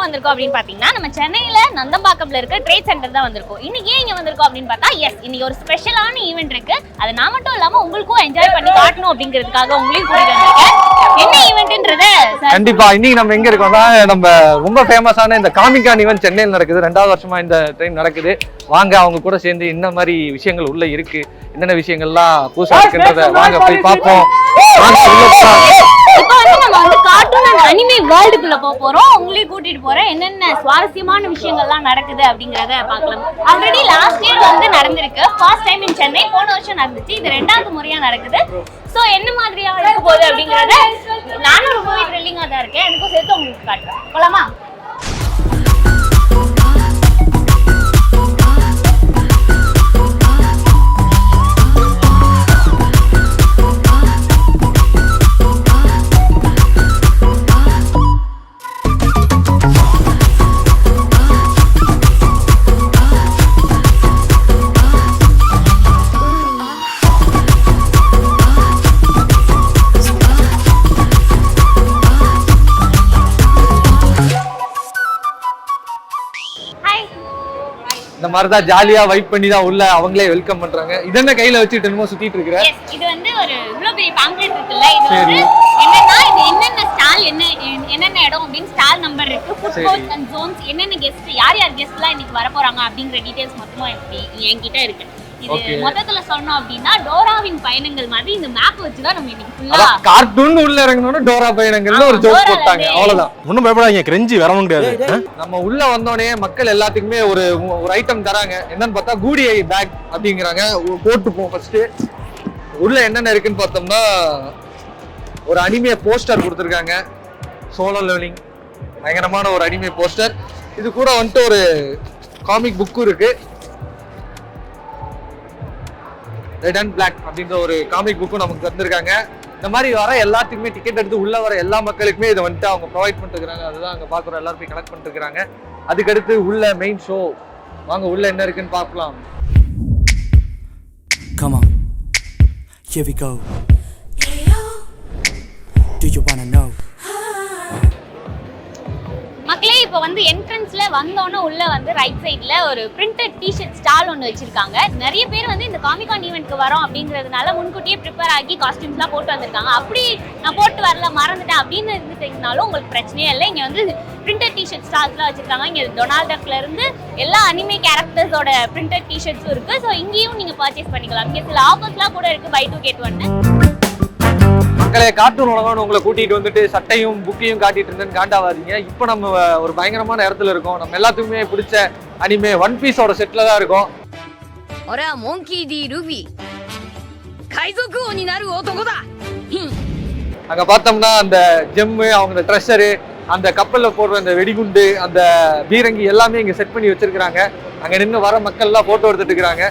வந்திருக்கோம் அப்படின்னு பாத்தீங்கன்னா நம்ம சென்னையில நந்தம்பாக்கம்ல இருக்க ட்ரேட் சென்டர் தான் வந்திருக்கோம். இன்னைக்கு ஏன் இங்க வந்திருக்கோம் அப்படின்னு பார்த்தா இன்னைக்கு ஒரு ஸ்பெஷலான ஈவென்ட் இருக்கு. அது நான் மட்டும் இல்லாம உங்களுக்கும் என்ஜாய் பண்ணி காட்டணும் அப்படிங்கிறதுக்காக உங்களையும் கூட்டிட்டு வந்திருக்கேன். என்ன ஈவென்ட்ன்றத கண்டிப்பா இன்னைக்கு நம்ம எங்க இருக்கோம்னா நம்ம ரொம்ப ஃபேமஸான இந்த காமிகான் ஈவென்ட் சென்னையில் நடக்குது. 2வது வருஷமா இந்த டைம் நடக்குது. வாங்க அவங்க கூட சேர்ந்து என்ன மாதிரி விஷயங்கள் உள்ள இருக்கு, என்னென்ன விஷயங்கள்லாம் புதுசா இருக்குன்றத வாங்க போய் பார்ப்போம். இப்போ வந்து நம்ம வந்து கார்ட்டூன் அண்ட் அனிமே வேர்ல்டுக்குள்ள போறோம். உங்களையும் கூட்டிட்டு போறேன். என்னென்ன சுவாரஸ்யமான விஷயங்கள்லாம் நடக்குது அப்படிங்கறத பார்க்கலாம். ஆல்ரெடி லாஸ்ட் இயர் வந்து நடந்திருக்கு. First time in Chennai. போன வருஷம் நடந்துச்சு. இது 2வது முறையா நடக்குது. சோ என்ன மாதிரியா இருக்க போகுது அப்படிங்கறத நானும் ரொம்பவே த்ரில்லிங்கா தான் இருக்கேன். எனக்கும் சேர்த்து உங்களுக்கு காட்டுறேன். போலாமா? இந்த மாதிரி தான் ஜாலியா வைப் பண்ணி தான் உள்ள அவங்களே வெல்கம் பண்றாங்க. இதென்ன கையில வச்சுட்டு என்னமோ சுத்திட்டு இருக்கற. இது வந்து ஒரு இவ்ளோ பெரிய பாம்ப்ளெட் இருக்குல்ல. இது வந்து என்னன்னா இது என்னென்ன ஸ்டால் என்னென்ன இடம் அப்படிን ஸ்டால் நம்பர் இருக்கு. ஃபுட் கோர்ட்ஸ் அண்ட் ஜோன்ஸ் என்னென்ன கெஸ்ட் யார் கெஸ்ட்லாம் இன்னைக்கு வர போறாங்க அப்படிங்கற டீடைல்ஸ் மொத்தமா என்கிட்ட இருக்கு. இது மொத்தத்துல சொன்னோம் அப்படின்னா டோராவின் பயணங்கள் மாதிரி இந்த மேப் வச்சு தான் நம்ம இன்னைக்கு ஃபுல்லா கார்ட்டூன் உள்ள இறங்கணும்னா டோரா பயணங்கள்ல ஒரு ஜோக் போட்டாங்க. அவ்வளவுதான். ஒண்ணும் பயப்படாதீங்க. கிரெஞ்சி வர முடியாது. நம்ம உள்ள வந்தோடனே மக்கள் எல்லாத்துக்குமே ஒரு ஐட்டம் தராங்க. என்னன்னு பார்த்தா கூடி பேக் அப்படிங்கிறாங்க. போட்டுப்போம் ஃபர்ஸ்ட். உள்ள என்னென்ன இருக்குன்னு பார்த்தோம்னா ஒரு அனிமே போஸ்டர் கொடுத்துருக்காங்க. சோலோ லெவலிங் பயங்கரமான ஒரு அனிமே போஸ்டர். இது கூட வந்துட்டு ஒரு காமிக் புக்கும் இருக்கு. ரெட் அண்ட் பிளாக் அப்படின்ற ஒரு காமிக் புக்கும் நமக்கு தந்திருக்காங்க. இந்த மாதிரி வர எல்லாத்துக்குமே டிக்கெட் எடுத்து உள்ள வர எல்லா மக்களுக்குமே இதை வந்துட்டு அவங்க ப்ரொவைட் பண்ணிட்டு இருக்காங்க. அதுதான் அங்கே பார்க்குற எல்லாரும் போய் கலெக்ட் பண்ணிட்டு இருக்காங்க. அதுக்கடுத்து உள்ள மெயின் ஷோ. வாங்க உள்ள என்ன இருக்குன்னு பார்க்கலாம். Come on, here we go. Do you wanna know? மக்களே இப்போ வந்து என்ட்ரன்ஸ்ல வந்தோன்னே உள்ள வந்து ரைட் சைட்ல ஒரு பிரிண்டட் டிஷர்ட் ஸ்டால் ஒன்று வச்சிருக்காங்க. நிறைய பேர் வந்து இந்த காமிகான் ஈவென்ட்க்கு வரோம் அப்படிங்கிறதுனால முன்கூட்டியே ப்ரிப்பேர் ஆகி காஸ்டியூம்ஸ்லாம் போட்டு வந்திருக்காங்க. அப்படி நான் போட்டு வரல மறந்துட்டேன் அப்படின்னு இருந்துட்டீங்கனாலும் உங்களுக்கு பிரச்சனையே இல்லை. இங்கே வந்து பிரிண்டட் டிஷர்ட் ஸ்டால்ஸ்லாம் வச்சிருக்காங்க. இங்கே டொனால்ட் டக்ல இருந்து எல்லா அனிமே கேரக்டர்ஸோட பிரிண்டட் டிஷர்ட்ஸும் இருக்கு. ஸோ இங்கேயும் நீங்க பர்ச்சேஸ் பண்ணிக்கலாம். இங்கே சில ஆஃபர்ஸ்லாம் கூட இருக்கு. buy 2 get 1. மக்களே கார்ட்டூன் உலகம் உங்களை கூட்டிட்டு வந்துட்டு சட்டையும் புக்கையும் காட்டிட்டு இருந்தேன்னு காண்டாவாதீங்க. இப்போ நம்ம ஒரு பயங்கரமான இடத்துல இருக்கோம். நம்ம எல்லாத்துக்குமே பிடிச்ச அனிமே ஒன் பீஸோட செட்ல தான் இருக்கோம். அங்க பார்த்தோம்னா அந்த ஜெம்மு, அவங்க ட்ரெஷரு, அந்த கப்பல்ல போடுற அந்த வெடிகுண்டு, அந்த பீரங்கி எல்லாமே இங்க செட் பண்ணி வச்சிருக்காங்க. அங்க நின்று வர மக்கள் எல்லாம் போட்டோ எடுத்துட்டு இருக்காங்க.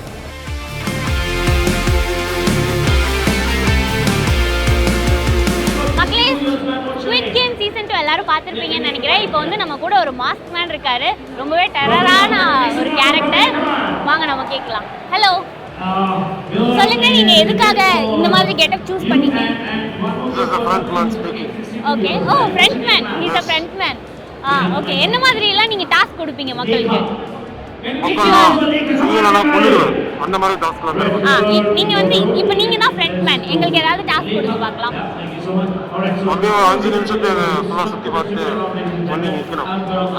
ஸ்குவிட் கேம் சீசன் 2 எல்லாரும் பார்த்திருப்பீங்கன்னு நினைக்கிறேன். இப்போ வந்து நம்ம கூட ஒரு மாஸ்க் மேன் இருக்காரு. ரொம்பவே டெரரான ஒரு கேரக்டர். வாங்க நம்ம கேட்கலாம். ஹலோ, சொல்லுங்க, நீங்க எதுக்காக இந்த மாதிரி கெட்டப் சூஸ் பண்ணீங்க? Okay. Oh, front man. He's a front man. Okay. என்ன மாதிரி எல்லாம் நீங்க டாஸ்க் கொடுப்பீங்க மக்களுக்கு? அந்த மாதிரி டாஸ்க்லாம் நீங்க வந்து இப்போ நீங்க தான் ஃப்ரண்ட் மேன். எங்களுக்கு ஏதாவது டாஸ்க் கொடுங்க பார்க்கலாம். அப்படியே 5 நிமிஷத்துக்கு ஃபுல்லா சுத்தி பார்த்து பண்ணி நிக்கணும்.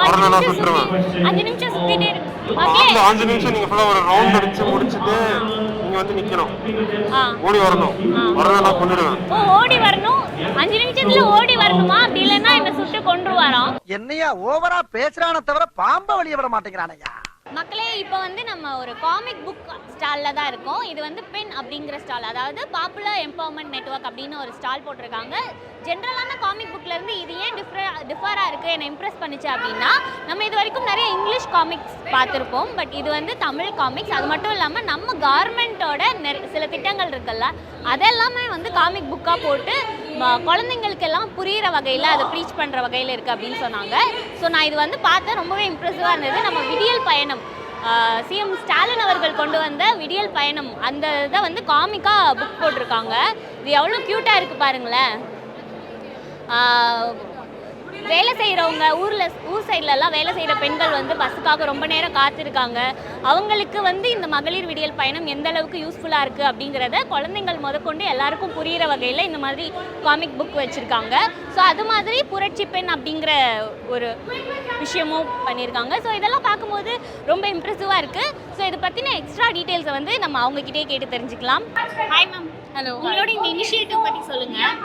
வரலனா சுத்துறேன். 5 நிமிஷம் சுத்திட்டே ஓகே. 5 நிமிஷம் நீங்க ஃபுல்லா ஒரு ரவுண்ட் அடிச்சு முடிச்சிட்டு நீங்க வந்து நிக்கணும். ஓடி வரணும். வரலனா கொன்னுடுவேன். ஓ, ஓடி வரணும். 5 நிமிஷத்துல ஓடி வரணுமா? அப்படி இல்லனா என்ன சுட்டு கொன்றுவாராம். என்னையா ஓவரா பேசுறானே தவிர பாம்ப வெளிய விட மாட்டேங்கறானயா. மக்களே, இப்போ வந்து நம்ம ஒரு காமிக் புக் ஸ்டால்ல தான் இருக்கோம். இது வந்து பென் அப்படிங்கிற ஸ்டால், அதாவது பாப்புலர் எம்பவர்மெண்ட் நெட்வொர்க் அப்படின்னு ஒரு ஸ்டால் போட்டிருக்காங்க. ஜென்ரலான காமிக் புக்ல இருந்து இது ஏன் டிஃபரா இருக்கு, என்ன இம்ப்ரெஸ் பண்ணுச்சு அப்படின்னா, நம்ம இது வரைக்கும் நிறைய இங்கிலீஷ் காமிக்ஸ் பார்த்துருப்போம். பட் இது வந்து தமிழ் காமிக்ஸ். அது மட்டும் இல்லாமல் நம்ம கவர்மெண்ட்டோட சில திட்டங்கள் இருக்குல்ல, அதெல்லாமே வந்து காமிக் புக்காக போட்டு குழந்தைங்களுக்கெல்லாம் புரிகிற வகையில் அதை ப்ரீச் பண்ணுற வகையில் இருக்குது அப்படின்னு சொன்னாங்க. ஸோ நான் இது வந்து பார்த்தேன், ரொம்பவே இம்ப்ரெசிவாக இருந்தது. நம்ம விடியல் பயணம், சிஎம் ஸ்டாலின் அவர்கள் கொண்டு வந்த விடியல் பயணம், அந்த இதை வந்து காமிக்காக புக் போட்டிருக்காங்க. இது எவ்வளோ க்யூட்டாக இருக்குது பாருங்களேன். வேலை செய்கிறவங்க ஊர் சைட்லலாம் வேலை செய்கிற பெண்கள் வந்து பஸ்ஸுக்காக ரொம்ப நேரம் காத்திருக்காங்க. அவங்களுக்கு வந்து இந்த மகளிர் விடியல் பயணம் எந்த அளவுக்கு யூஸ்ஃபுல்லாக இருக்குது அப்படிங்கிறத குழந்தைங்கள் முதற்கொண்டு எல்லாருக்கும் புரிகிற வகையில் இந்த மாதிரி காமிக் புக் வச்சுருக்காங்க. ஸோ அது மாதிரி புரட்சி பெண் அப்படிங்கிற ஒரு விஷயமும் பண்ணியிருக்காங்க. ஸோ இதெல்லாம் பார்க்கும்போது ரொம்ப இம்ப்ரெசிவாக இருக்குது. ஸோ இதை பற்றின எக்ஸ்ட்ரா டீட்டெயில்ஸை வந்து நம்ம அவங்ககிட்டே கேட்டு தெரிஞ்சுக்கலாம். Hi ma'am. ஹலோ. உங்களோட இந்த இனிஷியேட்டிவ் பற்றி சொல்லுங்கள்.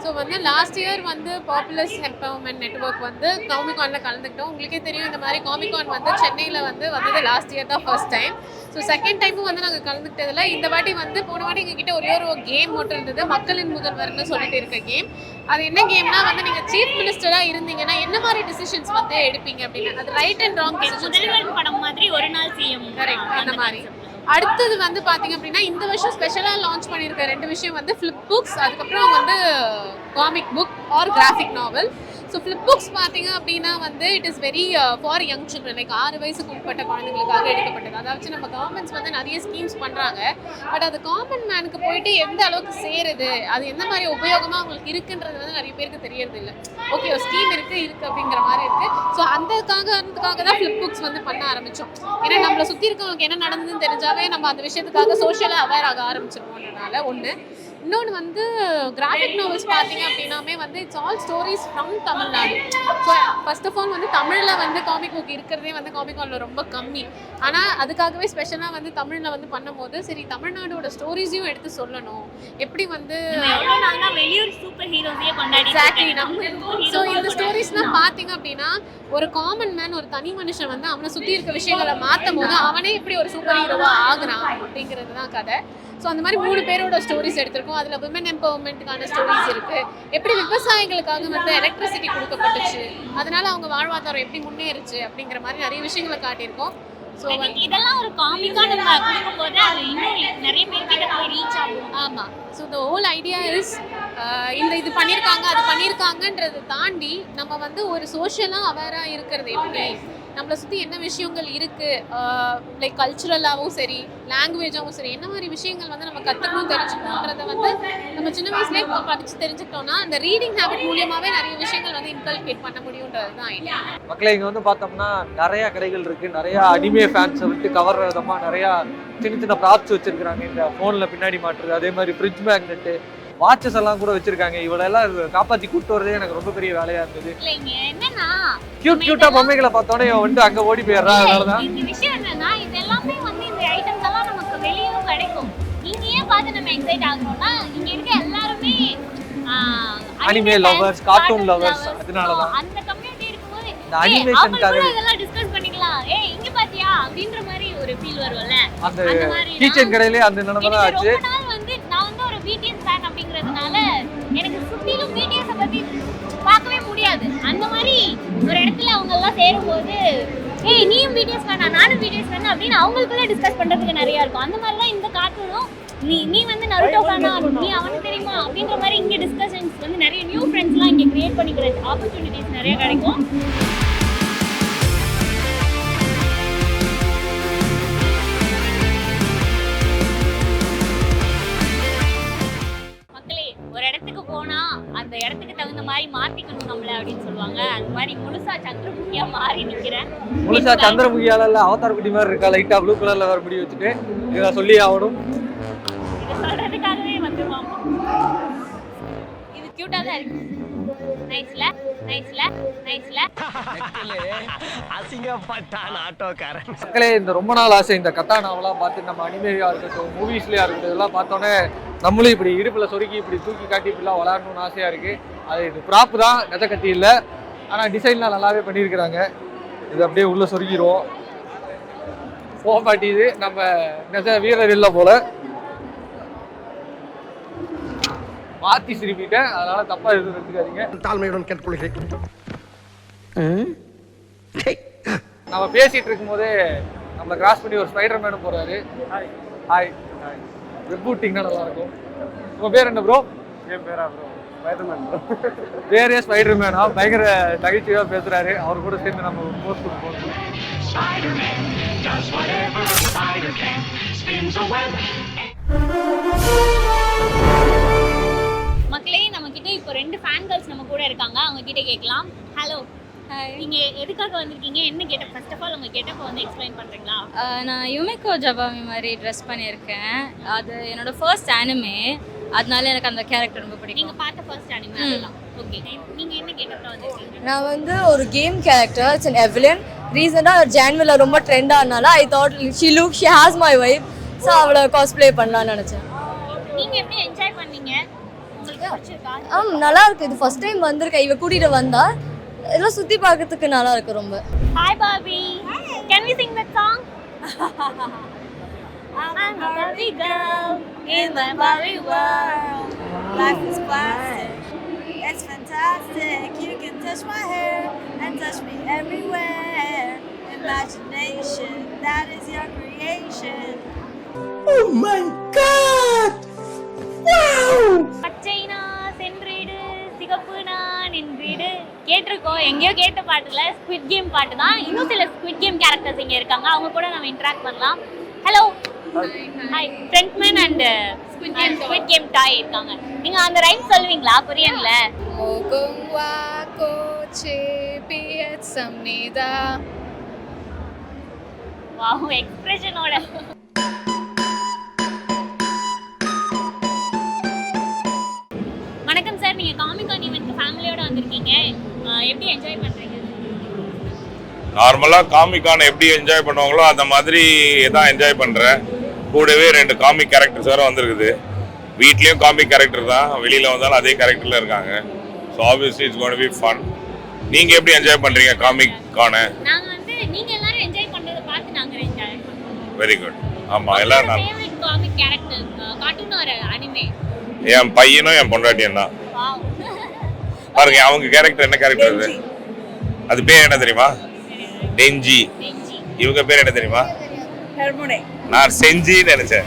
ஸோ வந்து லாஸ்ட் இயர் வந்து பாப்புலர்ஸ் எம்பவர்மெண்ட் நெட்வொர்க் வந்து காமிகானில் கலந்துக்கிட்டோம். உங்களுக்கே தெரியும் இந்த மாதிரி காமிகான் வந்து சென்னையில் வந்தது லாஸ்ட் இயர் தான் ஃபர்ஸ்ட் டைம். ஸோ செகண்ட் டைமும் வந்து நாங்கள் கலந்துக்கிட்டதில் இந்த வாட்டி வந்து போன வாட்டி எங்ககிட்ட ஒரே ஒரு கேம் மட்டும் இருந்தது, மக்களின் முதல்வர்னு சொல்லிட்டு இருக்க கேம். அது என்ன கேம்னா வந்து நீங்கள் சீஃப் மினிஸ்டராக இருந்தீங்கன்னா என்ன மாதிரி டிசிஷன்ஸ் வந்து எடுப்பீங்க அப்படின்னு. அது ரைட் அண்ட் ராங் முதல்வர் படம் மாதிரி ஒரு நாள் சிஎம் கரெக்ட் அந்த மாதிரி. அடுத்தது வந்து பார்த்தீங்க அப்படின்னா இந்த வருஷம் ஸ்பெஷலாக லான்ச் பண்ணியிருக்க 2 விஷயம் வந்து ஃப்ளிப் புக்ஸ், அதுக்கப்புறம் வந்து காமிக் புக் ஆர் கிராஃபிக் நாவல். ஸோ ஃப்ளிப் புக்ஸ் பார்த்தீங்க அப்படின்னா வந்து it is very far young children, like 6 வயசுக்கு உட்பட்ட குழந்தைங்களுக்காக எடுக்கப்பட்டது. அதாவது நம்ம கவர்மெண்ட்ஸ் வந்து நிறைய ஸ்கீம்ஸ் பண்ணுறாங்க, பட் அது காமன் மேனுக்கு போயிட்டு எந்த அளவுக்கு சேருது, அது எந்த மாதிரி உபயோகமாக அவங்களுக்கு இருக்குன்றது வந்து நிறைய பேருக்கு தெரியறது இல்லை. ஓகே ஒரு ஸ்கீம் இருக்குது அப்படிங்கிற மாதிரி இருக்குது. ஸோ அந்த காரணத்துக்காக தான் ஃப்ளிப் புக்ஸ் வந்து பண்ண ஆரம்பித்தோம். ஏன்னா நம்மளை சுற்றி இருக்கவங்களுக்கு என்ன நடந்ததுன்னு தெரிஞ்சாவே நம்ம அந்த விஷயத்துக்காக சோஷியலாக அவேர் ஆக ஆரம்பிச்சிருவோம்ன்றனால ஒன்று. இன்னொன்று வந்து கிராஃபிக் நாவல்ஸ் பார்த்தீங்க அப்படின்னாமே வந்து it's all stories from Tamil Nadu. So first of all வந்து தமிழில் வந்து காமிக் புக் இருக்கிறதே வந்து காமிக் ஹாலில் ரொம்ப கம்மி. ஆனால் அதுக்காகவே ஸ்பெஷலாக வந்து தமிழில் வந்து பண்ணும்போது சரி தமிழ்நாடோட ஸ்டோரிஸையும் எடுத்து சொல்லணும், எப்படி வந்து வெளியூர் சூப்பர் ஹீரோஸையே கொண்டாடி. ஸோ இந்த ஸ்டோரிஸ்லாம் பார்த்தீங்க அப்படின்னா ஒரு காமன் மேன், ஒரு தனி மனுஷன் வந்து அவனை சுற்றி இருக்க விஷயங்களை மாற்றும் போது அவனே எப்படி ஒரு சூப்பர் ஹீரோவாக ஆகுறான் அப்படிங்கிறது தான் கதை. ஸோ அந்த மாதிரி 3 பேரோட ஸ்டோரிஸ் எடுத்திருக்கோம். அதில் விமன் எம்பவர்மெண்ட்டுக்கான ஸ்டோரிஸ் இருக்குது, எப்படி விவசாயிகளுக்காக வந்து எலக்ட்ரிசிட்டி கொடுக்கப்பட்டுச்சு, அதனால அவங்க வாழ்வாதாரம் எப்படி முன்னேறுச்சு அப்படிங்கிற மாதிரி நிறைய விஷயங்களை காட்டியிருக்கோம். ஸோ இதெல்லாம் ஒரு காமிக்காக நம்ம கொடுக்கும்போது அது இன்னும் நிறைய பேர்கிட்ட போய் ரீச் ஆகும். ஆமாம். So the whole idea is இது பண்ணியிருக்காங்க அது பண்ணியிருக்காங்கன்றதை தாண்டி நம்ம வந்து ஒரு சோஷியலாக அவேராக இருக்கிறது எப்படி, நம்மளை சுற்றி என்ன விஷயங்கள் இருக்குது, லைக் கல்ச்சுரலாகவும் சரி லாங்குவேஜாகவும் சரி என்ன மாதிரி விஷயங்கள் வந்து நம்ம கற்றுக்கணும் தெரிஞ்சுக்கணுன்றதை வந்து நம்ம சின்ன வயசுலேயே படித்து தெரிஞ்சுக்கிட்டோம்னா அந்த ரீடிங் ஹேபிட் மூலியமாகவே நிறைய விஷயங்கள் வந்து இன்கல்கேட் பண்ண முடியுன்றது தான் ஐடியா. மக்களே இங்கே வந்து பார்த்தோம்னா நிறைய கடைகள் இருக்குது, நிறையா அனிமே ஃபேன்ஸை விட்டு கவர்ற விதமாக நிறையா சின்ன சின்ன ப்ராப்ஸ் வச்சுருக்காங்க. இந்த ஃபோனில் பின்னாடி மாட்டுறது, அதே மாதிரி ஃப்ரிட்ஜ் மேக்னெட்டு, வாட்சஸ் எல்லாம் கூட வச்சிருக்காங்க. இவளெல்லாம் காப்பாற்றி கூப்பிட்டு வரதே எனக்கு ரொம்ப பெரிய வேலையா இருந்தது. என்னன்னா கியூட்டா பொம்மைகளை பார்த்தோன்னே இவன் வந்து அங்கே ஓடி போயிடுறான். அதனாலதான் இந்த விஷயம் என்னன்னா இது எல்லாமே வந்து இந்த ஐட்டம்ஸ் எல்லாம் நமக்கு வெளியும் கிடைக்கும். நீங்க ஏன் பார்த்து நம்ம எக்ஸைட் ஆகுறோம்னா இங்க இருக்க எல்லாருமே அனிமே லவர்ஸ், கார்ட்டூன் லவர்ஸ். அதனாலதான் அந்த கம்யூனிட்டி இருக்கும்போது இந்த அனிமேஷனுக்காக இதெல்லாம் டிஸ்கஸ் பண்ணிக்கலாம். இங்க பாத்தியா அப்படின்ற மாதிரி ஒரு ஃபீல் வரும்ல. அந்த கிச்சன் கடையிலே அந்த நிலைமை தான் ஆச்சு. வந்து நான் வந்து ஒரு BTS ஃபேன் அப்படிங்கிறதுனால எனக்கு சுத்திலும் BTS பத்தி பார்க்கவே முடியாது. அந்த மாதிரி ஒரு இடத்துல அவங்க எல்லாம் சேரும்போது நீயும் BTS ஃபேனா நானும் BTS ஃபேன் அப்படின்னு அவங்களுக்குள்ள டிஸ்கஸ் பண்றதுக்கு நிறைய இருக்கும். அந்த மாதிரி தான் இந்த கார்ட்டூனும் நீ வந்து நருட்டோ ஃபேனா, நீ அவனுக்கு தெரியுமா அப்படின்ற மாதிரி இங்கே டிஸ்கஷன்ஸ் வந்து நிறைய நியூ ஃப்ரெண்ட்ஸ்லாம் இங்கே கிரியேட் பண்ணிக்கிற ஆப்பர்ச்சுனிட்டிஸ் நிறைய கிடைக்கும். ஒரு இடத்துக்கு போனா அந்த இடத்துக்கு தகுந்த மாதிரி மாத்திக்கணும் நம்மள அப்படின்னு சொல்லுவாங்க. அந்த மாதிரி முழுசா சந்திரமுகியா மாறி நிக்கிறேன். முழுசா சந்திரமுகியால இல்ல அவதார் குட்டி மாதிரி இருக்கா, லைட்டா ப்ளூ கலர்ல வர முடி வச்சுட்டு இதை சொல்லி ஆகணும். இதை சொல்றதுக்காகவே வந்துருவாங்க. இது கியூட்டா தான் இருக்கு. நைஸ்ல நைஸ்ல நைஸ்ல அசிங்கப்பட்டான் ஆட்டோக்காரன். மக்களே இந்த ரொம்ப நாள் ஆசை இந்த கத்தானாவெல்லாம் பார்த்து நம்ம அனிமேயா இருக்கட்டும் மூவிஸ்லயா இருக்கட்டும் இதெல்லாம் பார்த்தோன்னே நம்மளும் இப்படி இடுப்புல சொருக்கி இப்படி தூக்கி காட்டி இப்படிலாம் விளாடணும்னு ஆசையா இருக்கு. அது இது ப்ராப்பு தான், நெஜ கத்தி இல்லை. ஆனால் டிசைன்லாம் நல்லாவே பண்ணியிருக்கிறாங்க. இது அப்படியே உள்ள சொருகிடுவோம். போக மாட்டேது, நம்ம நெஜ வீரர் இல்லை போல. மாற்றி சிரிப்பிட்டேன், அதனால தப்பா எதுவும் எடுத்துக்காதீங்க. தாழ்மையுடன் கேட்டுக்கொள்கிறேன். நம்ம பேசிட்டு இருக்கும் போதே நம்மளை கிராஸ் பண்ணி ஒரு ஸ்பைடர் மேனும் போறாரு. Hi hi hi. வெப் பூட்டிங்னா நல்லா இருக்கும். உங்க பேர் என்ன ப்ரோ? என் பேரா ப்ரோ ஸ்பைடர்மேன் ப்ரோ. பேரே ஸ்பைடர் மேனா, பயங்கர நகைச்சுவையா பேசுறாரு. அவர் கூட சேர்ந்து நம்ம ஒரு போஸ்ட் போடுவோம். மக்களே நம்ம கிட்ட இப்போ 2 ஃபேன் கேர்ள்ஸ் நம்ம கூட இருக்காங்க. அவங்க கிட்ட கேட்கலாம். ஹலோ, நீங்க எதுக்காக வந்திருக்கீங்க? என்ன கெட்டப்? ஃபர்ஸ்ட் ஆஃப் ஆல் உங்க கெட்டப் வந்து எக்ஸ்பிளைன் பண்றீங்களா? நான் யுமிகோ ஜபாமி மாதிரி ட்ரெஸ் பண்ணியிருக்கேன். அது என்னோட ஃபர்ஸ்ட் அனிமே, அதனால எனக்கு அந்த கேரக்டர் ரொம்ப பிடிக்கும். நீங்க பார்த்த ஃபர்ஸ்ட் அனிமே அதெல்லாம். ஓகே, நீங்க என்ன கெட்டப்ல வந்திருக்கீங்க? நான் வந்து ஒரு கேம் கேரக்டர், இட்ஸ் அன் எவலின். ரீசெண்டாக ஜான்வில ரொம்ப ட்ரெண்ட் ஆனால I thought she has my vibe. So அவளை காஸ்ப்ளே பண்ணலான்னு நினச்சேன். நீங்க எப்படி என்ஜாய் பண்ணீங்க? உங்களுக்கு பிடிச்சிருக்கா? நல்லா இருக்கு. இது ஃபர்ஸ்ட் டைம் வந்திருக்கேன். இவ கூட்டிகிட்டு வந்தா எல்லாம் சுற்றி பார்க்கறதுக்கு நல்லா இருக்கு ரொம்ப. Hi Barbie. Can we sing that song? I'm a Barbie girl in the Barbie world. Life is plastic. It's fantastic. You can touch my hair and touch me everywhere. Imagination, that is your creation. Oh my God! Wow! பச்சைனா சென்றீடு, சிகப்புனா நின்றீடு. கேட்டிருக்கோம், எங்கேயோ கேட்ட பாட்டுல squid game பாட்டு தான். இன்னும் சில squid game characters இங்க இருக்காங்க. அவங்க கூட நம்ம இன்டராக்ட் பண்ணலாம். Hello, hi. Frontman and squid game toy இருக்காங்க. நீங்க அந்த ரைம் சொல்லுவீங்களா கொரியன்ல? Mogongwa ko chepiyat samnida. Wow, எக்ஸ்பிரஷனோட. வணக்கம் சார், நீங்க காமிகான் ஈவென்ட்க்கு ஃபேமிலியோட வந்திருக்கீங்க. எப்படி என்ஜாய் பண்றீங்க? நார்மலாக காமிக்கான எப்படி என்ஜாய் பண்ணுவாங்களோ அந்த மாதிரி தான் என்ஜாய் பண்ணுறேன். கூடவே 2 காமிக் கேரக்டர்ஸ் வேறு வந்திருக்குது. வீட்லேயும் காமிக் கேரக்டர் தான், வெளியில் வந்தாலும் அதே கேரக்டரில் இருக்காங்க. So obviously it's gonna be fun. நீங்கள் எப்படி என்ஜாய் பண்ணுறீங்க காமிக்கான? நாங்க வந்து நீங்க எல்லாரும் என்ஜாய் பண்றத பார்த்து நாங்க என்ஜாய் பண்றோம். Very good. ஆமாம், எல்லாரும் நான் favourite comic character cartoon or anime? என் பையனும் என் பொண்டாட்டியும் தான். வாவ். பாருங்க, அவங்க கேரக்டர் என்ன கேரக்டர் அது? அது பேர் என்ன தெரியுமா? டெஞ்சி. இவங்க பேர் என்ன தெரியுமா? Harmony. நான் செஞ்சின்னு நினைச்சேன்.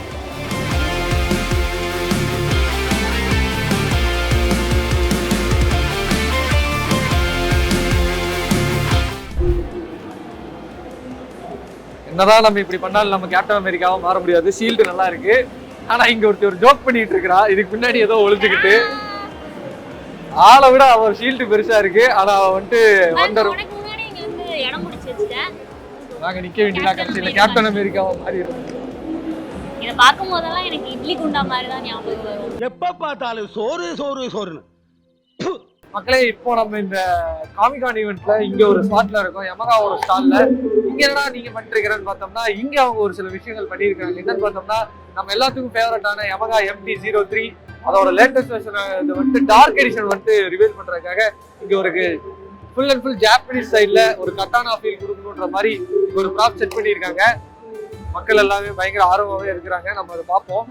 என்னதான் நம்ம இப்படி பண்ணாலும் நம்ம கேப்டன் அமெரிக்காவா மாற முடியாது. ஷீல்டு நல்லா இருக்கு. ஆனா இங்க ஒரு ஜோக் பண்ணிட்டு இருக்கா. இதுக்கு முன்னாடி ஏதோ ஒளிஞ்சுக்கிட்டு ஆளை விட அவ ஷீல்டு பெருசா இருக்கு. ஆனா அவ வந்துட்டு வண்டர். உனக்கு முன்னாடி இங்க வந்து இடம் முடிச்சு வச்சிட்டேன். நாங்க நிக்க வேண்டியதா கடைசியில கேப்டன் அமெரிக்காவா மாறி இருக்கும். இத பாக்கும் போதெல்லாம் எனக்கு இட்லி குண்டா மாதிரி தான் ஞாபகம் வரும். எப்ப பார்த்தாலும் சோறு சோறு சோறுன்னு. மக்களே, இப்போ நம்ம இந்த காமிகான் ஈவெண்ட்ல இங்க ஒரு ஸ்பாட்ல இருக்கோம், யமகா ஒரு ஸ்டால்ல. இங்க என்னடா நீங்க பண்ணிருக்கிறேன்னு பார்த்தோம்னா, இங்க அவங்க ஒரு சில விஷயங்கள் பண்ணியிருக்காங்க. என்னன்னு பார்த்தோம்னா, நம்ம எல்லாத்துக்கும் ஃபேவரட்டான யமகா MT-03 அதோட லேட்டஸ்ட் வெர்ஷன் வந்துட்டு டார்க் எடிஷன் வந்துட்டு ரிவீல் பண்றதுக்காக இங்க ஒரு ஃபுல் அண்ட் ஃபுல் ஜாப்பனீஸ் ஸ்டைல்ல ஒரு கட்டானா ஃபீல் கொடுக்கணுன்ற மாதிரி ஒரு ப்ராப் செட் பண்ணியிருக்காங்க. மக்கள் எல்லாமே பயங்கர ஆர்வமாவே இருக்கிறாங்க. நம்ம அதை பார்ப்போம்.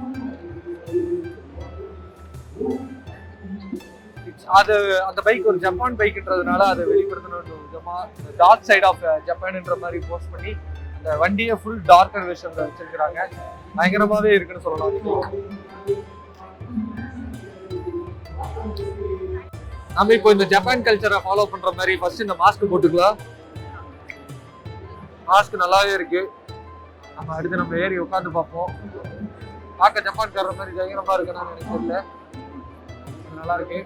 அது அந்த பைக் ஒரு ஜப்பான் பைக்ன்றதுனால அதை வெளிப்படுத்தணும். டார்க் சைட் ஆஃப் ஜப்பான்ன்ற மாதிரி போஸ்ட் பண்ணி அந்த வண்டியை ஃபுல் டார்க்கர் வெர்ஷன்ல வச்சிருக்காங்க. பயங்கரமாவே இருக்குன்னு சொல்லலாம். நம்ம இப்போ இந்த ஜப்பான் கல்ச்சரை ஃபாலோ பண்ற மாதிரி ஃபர்ஸ்ட் இந்த மாஸ்க் போட்டுக்கலாம். மாஸ்க் நல்லாவே இருக்கு. நம்ம அடுத்து நம்ம ஏறி உட்காந்து பார்ப்போம். பார்க்க ஜப்பான்காரர் மாதிரி பயங்கரமா இருக்குன்னு எனக்கு தெரியல. நல்லா இருக்கு.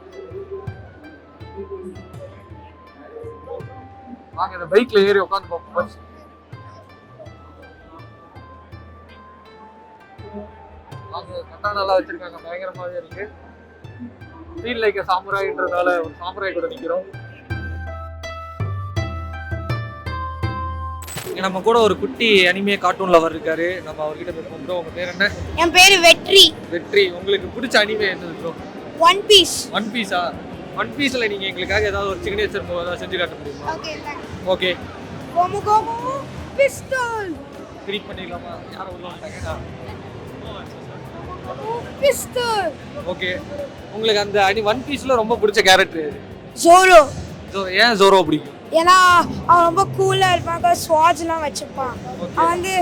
வாங்க இந்த பைக்ல ஏறி உட்காந்து பார்ப்போம். வாங்க, கட்டானா நல்லா வச்சிருக்காங்க. பயங்கரமாவே இருக்கு. ஃபீல் லைக் சாமுராய்ன்றதால ஒரு சாமுராய் கூட நிக்கிறோம். நம்ம கூட ஒரு குட்டி அனிமே கார்ட்டூன் லவர் இருக்காரு. நம்ம அவர்கிட்ட பேசுவோம். ப்ரோ, உங்க பேர் என்ன? என் பேரு வெற்றி. வெற்றி, உங்களுக்கு பிடிச்ச அனிமே என்னது ப்ரோ? One piece. ஒன் பீஸா? ஒன் பீஸ்ல நீங்க எங்களுக்காக ஏதாவது ஒரு சிக்னேச்சர் மூவ் ஏதாவது செஞ்சு காட்ட முடியுமா? ஓகே. கோமு கோமு பிஸ்டல். கிரியேட் பண்ணிடலாமா? யாரை உள்ள வந்துட்டாங்க? பிஸ்டல். ஓகே. உங்களுக்கு அந்த ஒன் பீஸ்ல ரொம்ப பிடிச்ச கேரக்டர் எது? ஜோரோ. ஏன் ஜோரோ பிடிக்கும்? ஏன்னா அவன் ரொம்ப கூலா இருப்பான், ஸ்வாட்ஸ்லாம் வச்சிருப்பான். அவன் வந்து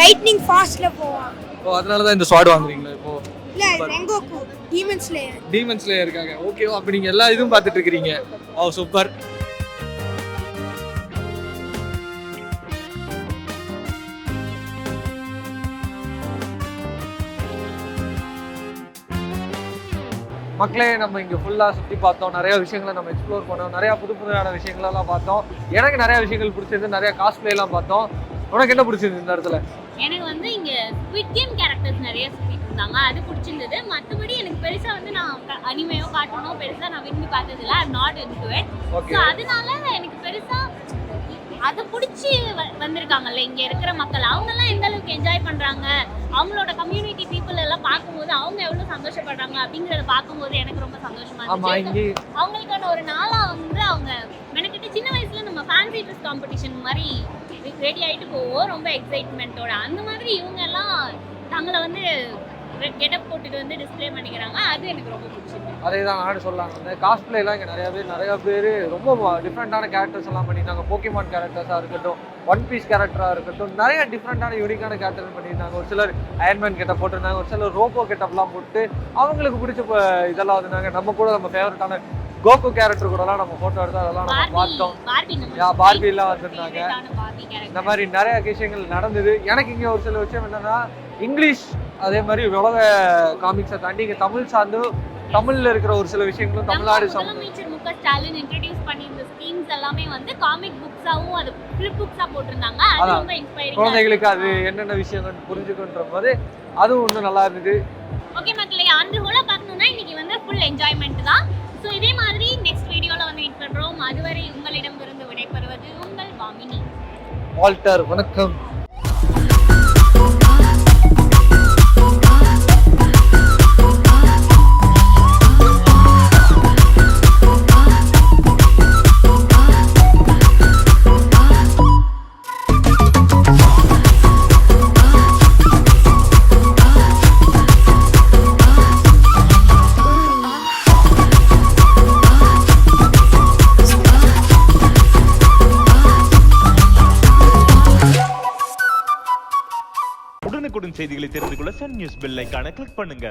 லைட்னிங் ஃபாஸ்ட்ல போவான். ஓ, அதனால தான் இந்த ஸ்வாட் வாங்குறீங்களா இப்போ? இல்ல, ரெங்கோகு டீமன் ஸ்லேயர். டீமன் ஸ்லேயர் இருக்காங்க. ஓகே, அப்ப நீங்க எல்லா இதுவும் பார்த்துட்டு இருக்கீங்க. ஓ, சூப்பர். மக்களே நம்ம இங்கே ஃபுல்லாக சுற்றி பார்த்தோம், நிறைய விஷயங்களை நம்ம எக்ஸ்ப்ளோர் பண்ணோம், நிறையா புது புதுமையான விஷயங்களெல்லாம் பார்த்தோம். எனக்கு நிறைய விஷயங்கள் பிடிச்சிருந்து, நிறைய காஸ்ட்லேலாம் பார்த்தோம். உனக்கு என்ன பிடிச்சிருந்து இந்த இடத்துல? எனக்கு வந்து இங்கே ஸ்குவிட் கேம் கேரக்டர்ஸ் நிறைய சுற்றிட்டு இருந்தாங்க, அது பிடிச்சிருந்தது. மற்றபடி எனக்கு பெருசாக வந்து நான் அனிமையோ கார்ட்டூனோ பெருசாக நான் விரும்பி பார்த்ததில்ல. I not into it. So அதனால எனக்கு பெருசாக அதை பிடிச்சி வந்திருக்காங்கல்ல இங்கே இருக்கிற மக்கள், அவங்கெல்லாம் எந்த அளவுக்கு என்ஜாய் பண்ணுறாங்க, அவங்களோட கம்யூனிட்டி பீப்புள் எல்லாம் பார்க்கும்போது அவங்க எவ்வளோ சந்தோஷப்படுறாங்க அப்படிங்கிறத பார்க்கும்போது எனக்கு ரொம்ப சந்தோஷமா இருந்துச்சு. அவங்களுக்கான ஒரு நாளாக வந்து அவங்க மெனக்கிட்டு சின்ன வயசுல நம்ம ஃபேன்சி ட்ரெஸ் காம்படிஷன் மாதிரி ரெடி ஆகிட்டு போவோம் ரொம்ப எக்ஸைட்மெண்ட்டோட. அந்த மாதிரி இவங்க எல்லாம் தங்களை வந்து கெட்டப் போட்டுட்டு வந்து டிஸ்பிளே பண்ணிக்கிறாங்க, அது எனக்கு ரொம்ப பிடிச்சிருக்கு. அதே தான் நானும் சொல்லலாம். அந்த காஸ்ட்லேலாம் இங்கே நிறைய பேர் ரொம்ப டிஃப்ரெண்ட்டான கேரக்டர்ஸ் எல்லாம் பண்ணியிருந்தாங்க. போக்கிமான் கேரக்டர்ஸாக இருக்கட்டும், ஒன் பீஸ் கேரக்டராக இருக்கட்டும், நிறைய டிஃப்ரெண்ட்டான யூனிக்கான கேரக்டர் பண்ணியிருந்தாங்க. ஒரு சிலர் அயன்மேன் கெட்டப் போட்டிருந்தாங்க, ஒரு சிலர் ரோபோ கெட்டப்லாம் போட்டு அவங்களுக்கு பிடிச்ச இதெல்லாம் இருந்தாங்க. நம்ம கூட நம்ம ஃபேவரட்டான கோகு கேரக்டர் கூடலாம் நம்ம ஃபோட்டோ எடுத்து அதெல்லாம் நம்ம பார்த்தோம். பார்பிலாம் வந்திருந்தாங்க. இந்த மாதிரி நிறைய விஷயங்கள் நடந்தது. எனக்கு இங்கே ஒரு சில விஷயம் என்னன்னா, இங்கிலீஷ் அதே மாதிரி உலக காமிக்ஸை தாண்டி இங்கே தமிழ் சார்ந்து தமிழ்ல இருக்கிற ஒரு சில விஷயங்களும் தமிழ்நாடு முதலமைச்சர் மு.க. ஸ்டாலின் இன்ட்ரோடியூஸ் பண்ணி இந்த ஸ்கீம்ஸ் எல்லாமே வந்து காமிக் புக்ஸாவும் அது ஃபிளிப் புக்ஸா போட்டிருந்தாங்க. அது ரொம்ப இன்ஸ்பைரிங். குழந்தைகளுக்கு அது என்னென்ன விஷயங்கள் புரிஞ்சுக்கின்ற போது அதுவும் ஒன்றும் நல்லா இருந்தது. ஓகே மக்களே, ஆண்டு ஹோலா பார்க்கணும்னா இன்னைக்கு வந்து ஃபுல் என்ஜாய்மெண்ட் தான். ஸோ இதே மாதிரி நெக்ஸ்ட் வீடியோல வந்து மீட் பண்றோம். அதுவரை உங்களிடமிருந்து விடைபெறுவது உங்கள் வாமினி. வால்டர், வணக்கம். உடனுக்குடன் செய்திகளை தெரிந்து கொள்ள சன் நியூஸ் பெல் ஐகானை கிளிக் பண்ணுங்க.